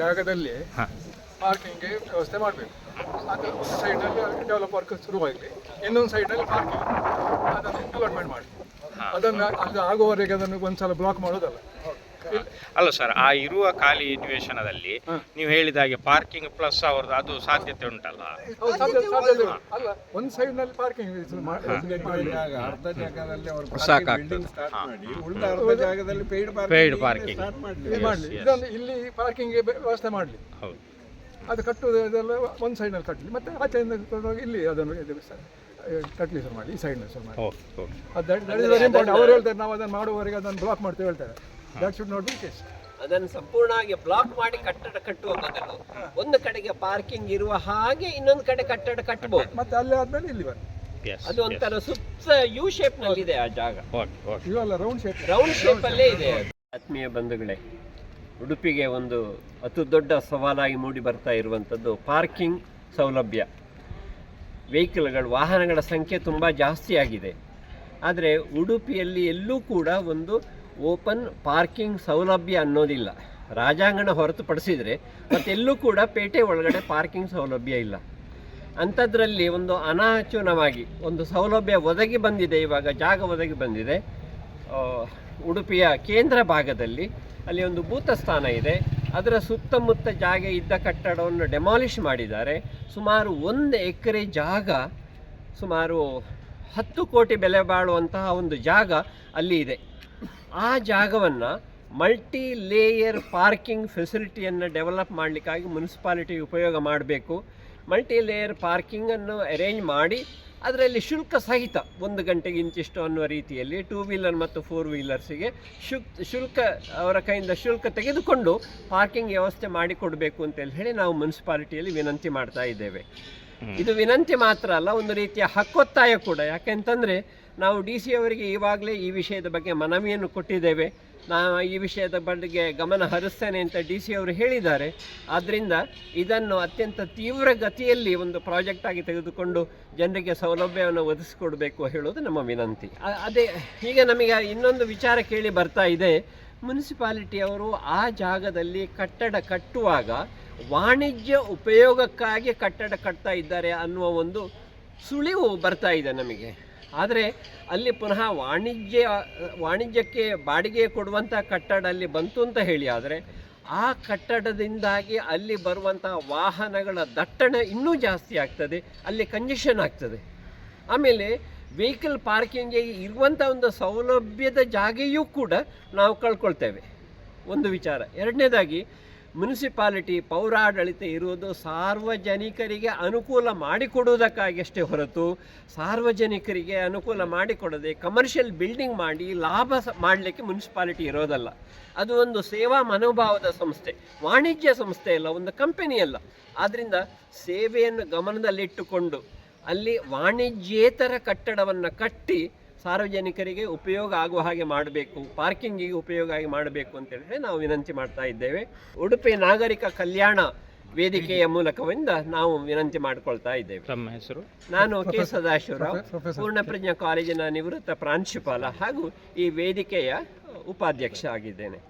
ಜಾಗದಲ್ಲಿ ಪಾರ್ಕಿಂಗ್ಗೆ ವ್ಯವಸ್ಥೆ ಮಾಡಬೇಕು. ಅದು ಒಂದು ಸೈಡಲ್ಲಿ ಡೆವಲಪ್ ವರ್ಕ್ ಶುರುವಾಗಲಿ, ಇನ್ನೊಂದು ಸೈಡಲ್ಲಿ ಪಾರ್ಕಿಂಗ್ ಅದನ್ನು ಡೆವಲಪ್ಮೆಂಟ್ ಮಾಡಿ ಅದನ್ನು ಅದು ಆಗುವವರೆಗೆ ಅದನ್ನು ಒಂದ್ಸಲ ಬ್ಲಾಕ್ ಮಾಡೋದಲ್ಲ. ಅಲ್ಲ ಸರ್, ಆ ಇರುವ ಖಾಲಿ ನಿವೇಶನದಲ್ಲಿ ನೀವು ಹೇಳಿದ ಹಾಗೆ ಪಾರ್ಕಿಂಗ್ ಪ್ಲಸ್ ಅವ್ರದ್ದು ಅದು ಸಾಧ್ಯತೆ ಉಂಟಲ್ಲ? ಸಾಧ್ಯತೆ ಅಲ್ಲ, ಒಂದು ಸೈಡ್ನಲ್ಲಿ ಪಾರ್ಕಿಂಗ್ ಅರ್ಧ ಜಾಗದಲ್ಲಿ ಉಳಿದ ಜಾಗದಲ್ಲಿ ಪೇಯ್ಡ್ ಪಾರ್ಕಿಂಗ್ ಮಾಡಲಿ. ಇದೊಂದು ಇಲ್ಲಿ ಪಾರ್ಕಿಂಗ್ ವ್ಯವಸ್ಥೆ ಮಾಡಲಿ. ಹೌದು, ಅದು ಕಟ್ಟುವುದೆಲ್ಲ ಒಂದು ಸೈಡ್ನಲ್ಲಿ ಕಟ್ಟಲಿ, ಮತ್ತೆ ಆಚೆಯಿಂದ ತಗೊಂಡೋಗಿ ಇಲ್ಲಿ ಅದನ್ನು ಕಟ್ಲಿ ಸರ್ ಮಾಡಿ, ಈ ಸೈಡ್ನಲ್ಲಿ ಸರ್ ಮಾಡಿ. ಅವ್ರು ಹೇಳ್ತಾರೆ ನಾವು ಅದನ್ನು ಮಾಡುವವರೆಗೆ ಅದನ್ನು ಬ್ಲಾಕ್ ಮಾಡ್ತೇವೆ ಹೇಳ್ತಾರೆ. That should not be case. ಅದನ್ನು ಸಂಪೂರ್ಣವಾಗಿ ಬ್ಲಾಕ್ ಮಾಡಿ ಕಟ್ಟಡ ಕಟ್ಟುವ ಬದಲು ಒಂದು ಕಡೆಗೆ ಪಾರ್ಕಿಂಗ್ ಇರುವ ಹಾಗೆ ಇನ್ನೊಂದು ಕಡೆ ಕಟ್ಟಡ ಕಟ್ಟಬಹುದು. ಮತ್ತೆ ಅಲ್ಲಿ ಆದ್ಮೇಲೆ ಇಲ್ಲಿ ಬನ್ನಿ. ಅದು ಒಂಥರ ಸುತ್ತ ಯು ಶೇಪ್ ನಲ್ಲಿ ಇದೆ ಆ ಜಾಗ, ಇವಲ್ಲ ರೌಂಡ್ ಶೇಪ್ ಅಲ್ಲೇ ಇದೆ. ಆತ್ಮೀಯ ಬಂಧುಗಳೇ, ಉಡುಪಿಗೆ ಒಂದು ಅತಿ ದೊಡ್ಡ ಸವಾಲಾಗಿ ಮೂಡಿ ಬರ್ತಾ ಇರುವಂಥದ್ದು ಪಾರ್ಕಿಂಗ್ ಸೌಲಭ್ಯ. ವೆಹಿಕಲ್ಗಳು, ವಾಹನಗಳ ಸಂಖ್ಯೆ ತುಂಬ ಜಾಸ್ತಿ ಆಗಿದೆ. ಆದರೆ ಉಡುಪಿಯಲ್ಲಿ ಎಲ್ಲೂ ಕೂಡ ಒಂದು ಓಪನ್ ಪಾರ್ಕಿಂಗ್ ಸೌಲಭ್ಯ ಅನ್ನೋದಿಲ್ಲ. ರಾಜಾಂಗಣ ಹೊರತುಪಡಿಸಿದರೆ ಮತ್ತೆಲ್ಲೂ ಕೂಡ ಪೇಟೆ ಒಳಗಡೆ ಪಾರ್ಕಿಂಗ್ ಸೌಲಭ್ಯ ಇಲ್ಲ. ಅಂಥದ್ರಲ್ಲಿ ಒಂದು ಅನಾಚೂನವಾಗಿ ಒಂದು ಸೌಲಭ್ಯ ಒದಗಿ ಬಂದಿದೆ, ಇವಾಗ ಜಾಗ ಒದಗಿ ಬಂದಿದೆ. ಉಡುಪಿಯ ಕೇಂದ್ರ ಭಾಗದಲ್ಲಿ ಅಲ್ಲಿ ಒಂದು ಭೂತ ಸ್ಥಾನ ಇದೆ. ಅದರ ಸುತ್ತಮುತ್ತ ಜಾಗ ಇದ್ದ ಕಟ್ಟಡವನ್ನು ಡೆಮಾಲಿಷ್ ಮಾಡಿದ್ದಾರೆ. ಸುಮಾರು 1 ಎಕರೆ ಜಾಗ, ಸುಮಾರು 10 ಕೋಟಿ ಬೆಲೆ ಬಾಳುವಂತಹ ಒಂದು ಜಾಗ ಅಲ್ಲಿ ಇದೆ. ಆ ಜಾಗವನ್ನು ಮಲ್ಟಿ ಲೇಯರ್ ಪಾರ್ಕಿಂಗ್ ಫೆಸಿಲಿಟಿಯನ್ನು ಡೆವಲಪ್ ಮಾಡಲಿಕ್ಕಾಗಿ ಮುನ್ಸಿಪಾಲಿಟಿ ಉಪಯೋಗ ಮಾಡಬೇಕು. ಮಲ್ಟಿ ಲೇಯರ್ ಪಾರ್ಕಿಂಗನ್ನು ಅರೇಂಜ್ ಮಾಡಿ ಅದರಲ್ಲಿ ಶುಲ್ಕ ಸಹಿತ 1 ಗಂಟೆಗೆ ಇಂತಿಷ್ಟು ಅನ್ನುವ ರೀತಿಯಲ್ಲಿ 2 ವೀಲರ್ ಮತ್ತು 4 ವೀಲರ್ಸಿಗೆ ಶುಲ್ಕ ಅವರ ಕೈಯಿಂದ ಶುಲ್ಕ ತೆಗೆದುಕೊಂಡು ಪಾರ್ಕಿಂಗ್ ವ್ಯವಸ್ಥೆ ಮಾಡಿಕೊಡಬೇಕು ಅಂತೇಳಿ ಹೇಳಿ ನಾವು ಮುನ್ಸಿಪಾಲಿಟಿಯಲ್ಲಿ ವಿನಂತಿ ಮಾಡ್ತಾ ಇದ್ದೇವೆ. ಇದು ವಿನಂತಿ ಮಾತ್ರ ಅಲ್ಲ, ಒಂದು ರೀತಿಯ ಹಕ್ಕೊತ್ತಾಯ ಕೂಡ. ಯಾಕೆಂತಂದರೆ ನಾವು DC ಅವರಿಗೆ ಈವಾಗಲೇ ಈ ವಿಷಯದ ಬಗ್ಗೆ ಮನವಿಯನ್ನು ಕೊಟ್ಟಿದ್ದೇವೆ. ನಾನು ಈ ವಿಷಯದ ಬಗ್ಗೆ ಗಮನ ಹರಿಸ್ತೇನೆ ಅಂತ DC ಅವರು ಹೇಳಿದ್ದಾರೆ. ಆದ್ದರಿಂದ ಇದನ್ನು ಅತ್ಯಂತ ತೀವ್ರ ಗತಿಯಲ್ಲಿ ಒಂದು ಪ್ರಾಜೆಕ್ಟ್ ಆಗಿ ತೆಗೆದುಕೊಂಡು ಜನರಿಗೆ ಸೌಲಭ್ಯವನ್ನು ಒದಗಿಸಿಕೊಡಬೇಕು ಹೇಳೋದು ನಮ್ಮ ವಿನಂತಿ. ಅದೇ ಹೀಗೆ ನಮಗೆ ಇನ್ನೊಂದು ವಿಚಾರ ಕೇಳಿ ಬರ್ತಾ ಇದೆ. ಮುನ್ಸಿಪಾಲಿಟಿಯವರು ಆ ಜಾಗದಲ್ಲಿ ಕಟ್ಟಡ ಕಟ್ಟುವಾಗ ವಾಣಿಜ್ಯ ಉಪಯೋಗಕ್ಕಾಗಿ ಕಟ್ಟಡ ಕಟ್ತಾ ಇದ್ದಾರೆ ಅನ್ನುವ ಒಂದು ಸುಳಿವು ಬರ್ತಾ ಇದೆ ನಮಗೆ. ಆದರೆ ಅಲ್ಲಿ ಪುನಃ ವಾಣಿಜ್ಯಕ್ಕೆ ಬಾಡಿಗೆ ಕೊಡುವಂಥ ಕಟ್ಟಡ ಅಲ್ಲಿ ಬಂತು ಅಂತ ಹೇಳಿ ಆದರೆ ಆ ಕಟ್ಟಡದಿಂದಾಗಿ ಅಲ್ಲಿ ಬರುವಂಥ ವಾಹನಗಳ ದಟ್ಟಣೆ ಇನ್ನೂ ಜಾಸ್ತಿ ಆಗ್ತದೆ, ಅಲ್ಲಿ ಕಂಜೆಷನ್ ಆಗ್ತದೆ. ಆಮೇಲೆ ವೆಹಿಕಲ್ ಪಾರ್ಕಿಂಗ್ಗೆ ಇರುವಂಥ ಒಂದು ಸೌಲಭ್ಯದ ಜಾಗೆಯೂ ಕೂಡ ನಾವು ಕಳ್ಕೊಳ್ತೇವೆ, ಒಂದು ವಿಚಾರ. ಎರಡನೇದಾಗಿ ಮುನ್ಸಿಪಾಲಿಟಿ ಪೌರಾಡಳಿತ ಇರುವುದು ಸಾರ್ವಜನಿಕರಿಗೆ ಅನುಕೂಲ ಮಾಡಿಕೊಡುವುದಕ್ಕಾಗಿ ಅಷ್ಟೇ ಹೊರತು ಸಾರ್ವಜನಿಕರಿಗೆ ಅನುಕೂಲ ಮಾಡಿಕೊಡದೆ ಕಮರ್ಷಿಯಲ್ ಬಿಲ್ಡಿಂಗ್ ಮಾಡಿ ಲಾಭ ಮಾಡಲಿಕ್ಕೆ ಮುನ್ಸಿಪಾಲಿಟಿ ಇರೋದಲ್ಲ. ಅದು ಒಂದು ಸೇವಾ ಮನೋಭಾವದ ಸಂಸ್ಥೆ, ವಾಣಿಜ್ಯ ಸಂಸ್ಥೆ ಅಲ್ಲ, ಒಂದು ಕಂಪನಿ ಅಲ್ಲ. ಆದ್ದರಿಂದ ಸೇವೆಯನ್ನು ಗಮನದಲ್ಲಿಟ್ಟುಕೊಂಡು ಅಲ್ಲಿ ವಾಣಿಜ್ಯೇತರ ಕಟ್ಟಡವನ್ನು ಕಟ್ಟಿ ಸಾರ್ವಜನಿಕರಿಗೆ ಉಪಯೋಗ ಆಗುವ ಹಾಗೆ ಮಾಡಬೇಕು, ಪಾರ್ಕಿಂಗಿಗೆ ಉಪಯೋಗ ಆಗಿ ಮಾಡಬೇಕು ಅಂತೇಳಿ ನಾವು ವಿನಂತಿ ಮಾಡ್ತಾ ಇದ್ದೇವೆ. ಉಡುಪಿ ನಾಗರಿಕ ಕಲ್ಯಾಣ ವೇದಿಕೆಯ ಮೂಲಕದಿಂದ ನಾವು ವಿನಂತಿ ಮಾಡಿಕೊಳ್ತಾ ಇದ್ದೇವೆ. ತಮ್ಮ ಹೆಸರು? ನಾನು ಕೆ ಸದಾಶಿವರಾವ್, ಪೂರ್ಣಪ್ರಜ್ಞಾ ಕಾಲೇಜಿನ ನಿವೃತ್ತ ಪ್ರಾಂಶುಪಾಲ ಹಾಗೂ ಈ ವೇದಿಕೆಯ ಉಪಾಧ್ಯಕ್ಷ ಆಗಿದ್ದೇನೆ.